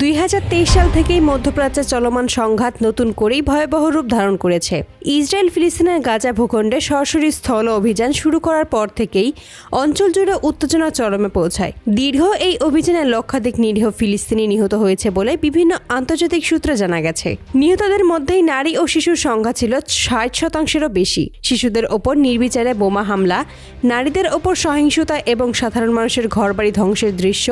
2023 সাল থেকেই মধ্যপ্রাচ্যে চলমান সংঘাত নতুন করেই ভয়াবহ রূপ ধারণ করেছে। ইসরায়েল ফিলিস্তিনের গাজা ভূখণ্ডে সরাসরি স্থল অভিযান শুরু করার পর থেকেই অঞ্চল জুড়ে উত্তেজনা চরমে পৌঁছায়। দীর্ঘ এই অভিযানে লক্ষাধিক নিরীহ ফিলিস্তিনি নিহত হয়েছে বলে বিভিন্ন আন্তর্জাতিক সূত্রে জানা গেছে। নিহতদের মধ্যেই নারী ও শিশুর সংখ্যা ছিল 60%-এরও বেশি। শিশুদের ওপর নির্বিচারে বোমা হামলা, নারীদের ওপর সহিংসতা এবং সাধারণ মানুষের ঘরবাড়ি ধ্বংসের দৃশ্য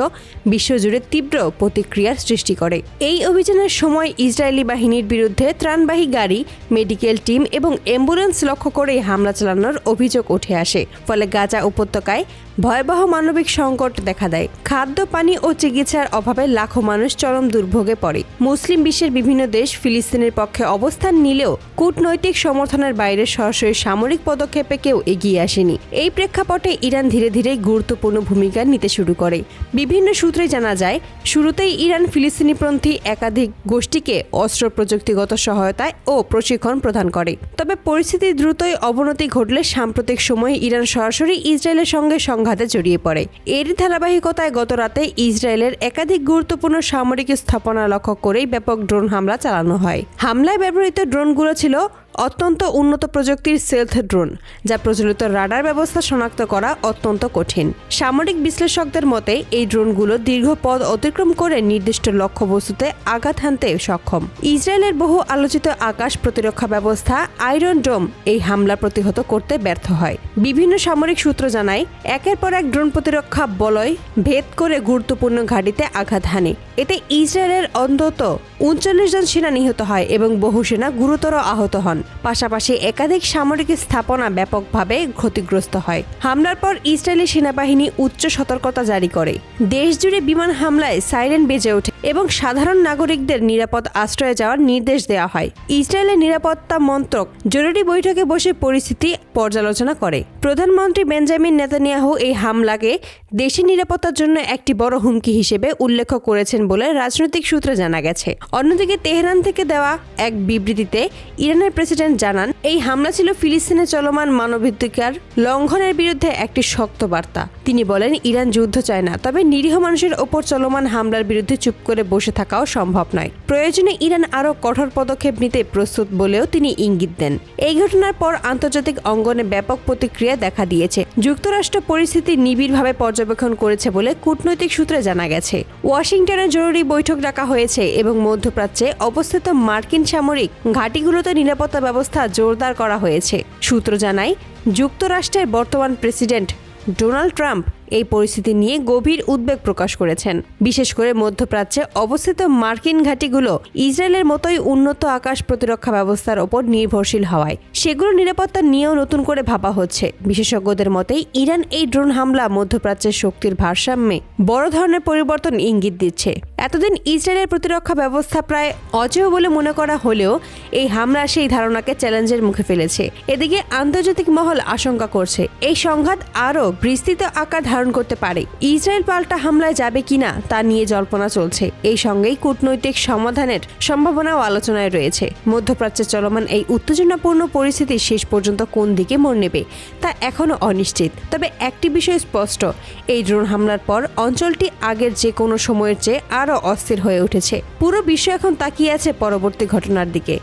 বিশ্বজুড়ে তীব্র প্রতিক্রিয়ার সৃষ্টি করে। এই অভিযানের সময় ইসরায়েলি বাহিনীর বিরুদ্ধে ত্রাণবাহী গাড়ি, মেডিকেল টিম এবং অ্যাম্বুলেন্স লক্ষ্য করে হামলা চালানোর অভিযোগ উঠে আসে। ফলে গাজা উপত্যকায় ভয়াবহ মানবিক সংকট দেখা দেয়। খাদ্য, পানি ও চিকিৎসার অভাবে লাখো মানুষ চরম দুর্ভোগে পড়ে। মুসলিম বিশ্বের বিভিন্ন দেশ ফিলিস্তিনের পক্ষে অবস্থান নিলেও কূটনৈতিক সমর্থনের বাইরে সরাসরি সামরিক পদক্ষেপে কেউ এগিয়ে আসেনি। এই প্রেক্ষাপটে ইরান ধীরে ধীরে গুরুত্বপূর্ণ ভূমিকা নিতে শুরু করে। বিভিন্ন সূত্রে জানা যায়, শুরুতেই ইরান ফিলিস্তিনিপন্থী একাধিক গোষ্ঠীকে অস্ত্র, প্রযুক্তিগত সহায়তা ও প্রশিক্ষণ প্রদান করে। তবে পরিস্থিতি দ্রুতই অবনতি ঘটলে সাম্প্রতিক সময়ে ইরান সরাসরি ইসরায়েলের সঙ্গে সংঘাতে জড়িয়ে পড়ে। এর ধারাবাহিকতায় গত রাতে ইসরায়েলের একাধিক গুরুত্বপূর্ণ সামরিক স্থাপনা লক্ষ্য করেই ব্যাপক ড্রোন হামলা চালানো হয়। হামলায় ব্যবহৃত ড্রোনগুলো ছিল অত্যন্ত উন্নত প্রযুক্তির সেলথ ড্রোন, যা প্রচলিত রাডার ব্যবস্থা শনাক্ত করা অত্যন্ত কঠিন। সামরিক বিশ্লেষকদের মতে এই ড্রোনগুলো দীর্ঘ পথ অতিক্রম করে নির্দিষ্ট লক্ষ্যবস্তুতে আঘাত হানতে সক্ষম। ইসরায়েলের বহু আলোচিত আকাশ প্রতিরক্ষা ব্যবস্থা আয়রন ডোম এই হামলা প্রতিহত করতে ব্যর্থ হয়। বিভিন্ন সামরিক সূত্র জানায়, একের পর এক ড্রোন প্রতিরক্ষা বলয় ভেদ করে গুরুত্বপূর্ণ ঘাঁটিতে আঘাত হানে। এতে ইসরায়েলের অন্তত 39 জন সেনা নিহত হয় এবং বহু সেনা গুরুতর আহত হন। পাশাপাশি একাধিক সামরিক স্থাপনা ব্যাপকভাবে ক্ষতিগ্রস্ত হয়। হামলার পর ইসরায়েলি সেনাবাহিনী উচ্চ সতর্কতা জারি করে। দেশজুড়ে বিমান হামলায় সাইরেন বেজে ওঠে এবং সাধারণ নাগরিকদের নিরাপদ আশ্রয়ে যাওয়ার নির্দেশ দেওয়া হয়। ইসরায়েলের নিরাপত্তা মন্ত্রক জরুরি বৈঠকে বসে পরিস্থিতি পর্যালোচনা করে। প্রধানমন্ত্রী বেঞ্জামিন নেতানিয়াহু এই হামলাকে দেশের নিরাপত্তার জন্য একটি বড় হুমকি হিসেবে উল্লেখ করেছেন বলে রাজনৈতিক সূত্রে জানা গেছে। অন্যদিকে তেহরান থেকে দেওয়া এক বিবৃতিতে ইরানের প্রেসিডেন্ট জানান, এই হামলা ছিল ফিলিস্তিনে চলমান মানবাধিকার লঙ্ঘনের বিরুদ্ধে একটি শক্ত বার্তা। তিনি বলেন, ইরান যুদ্ধ চায় না, তবে নিরীহ মানুষের ওপর চলমান হামলার বিরুদ্ধে চুপ করে বসে থাকাও সম্ভব নয়। প্রয়োজনে ইরান আরও কঠোর পদক্ষেপ নিতে প্রস্তুত বলেও তিনি ইঙ্গিত দেন। এই ঘটনার পর আন্তর্জাতিক অঙ্গনে ব্যাপক প্রতিক্রিয়া দেখা দিয়েছে। যুক্তরাষ্ট্র পরিস্থিতি নিবিড়ভাবে পর্যবেক্ষণ করেছে বলে কূটনৈতিক সূত্রে জানা গেছে। ওয়াশিংটনে জরুরি বৈঠক ডাকা হয়েছে এবং মধ্যপ্রাচ্যে অবস্থিত মার্কিন সামরিক ঘাঁটিগুলোতে নিরাপত্তা ব্যবস্থা জোরদার করা হয়েছে। সূত্র জানায়, যুক্তরাষ্ট্রের বর্তমান প্রেসিডেন্ট ডোনাল্ড ট্রাম্প এই পরিস্থিতি নিয়ে গভীর উদ্বেগ প্রকাশ করেছেন। বিশেষ করে মধ্যপ্রাচ্যে অবস্থিত মার্কিন ঘাঁটিগুলো ইসরায়েলের মতোই উন্নত আকাশ প্রতিরক্ষা ব্যবস্থার ওপর নির্ভরশীল হওয়ায় সেগুলোর নিরাপত্তা নিয়েও নতুন করে ভাবা হচ্ছে। বিশেষজ্ঞদের মতেই ইরান এই ড্রোন হামলা মধ্যপ্রাচ্যের শক্তির ভারসাম্যে বড় ধরনের পরিবর্তন ইঙ্গিত দিচ্ছে। এতদিন ইসরায়েলের প্রতিরক্ষা ব্যবস্থা প্রায় অজেয় বলে মনে করা হলেও এই হামলা সেই ধারণাকে চ্যালেঞ্জের মুখে ফেলেছে। এদিকে আন্তর্জাতিক মহল আশঙ্কা করছে, এই সংঘাত আরও বিস্তৃত আকার ধারণ করতে পারে। ইসরায়েল পাল্টা হামলায় যাবে কিনা তা নিয়ে জল্পনা চলছে। এই সঙ্গেই কূটনৈতিক সমাধানের সম্ভাবনাও আলোচনায় রয়েছে। মধ্যপ্রাচ্যে চলমান এই উত্তেজনাপূর্ণ পরিস্থিতি শেষ পর্যন্ত কোন দিকে মোড় নেবে তা এখনও অনিশ্চিত। তবে একটি বিষয় স্পষ্ট, এই ড্রোন হামলার পর অঞ্চলটি আগের যে কোনো সময়ের চেয়ে আরও অস্থির হয়ে উঠেছে। পুরো বিশ্ব এখন তাকিয়ে আছে পরবর্তী ঘটনার দিকে।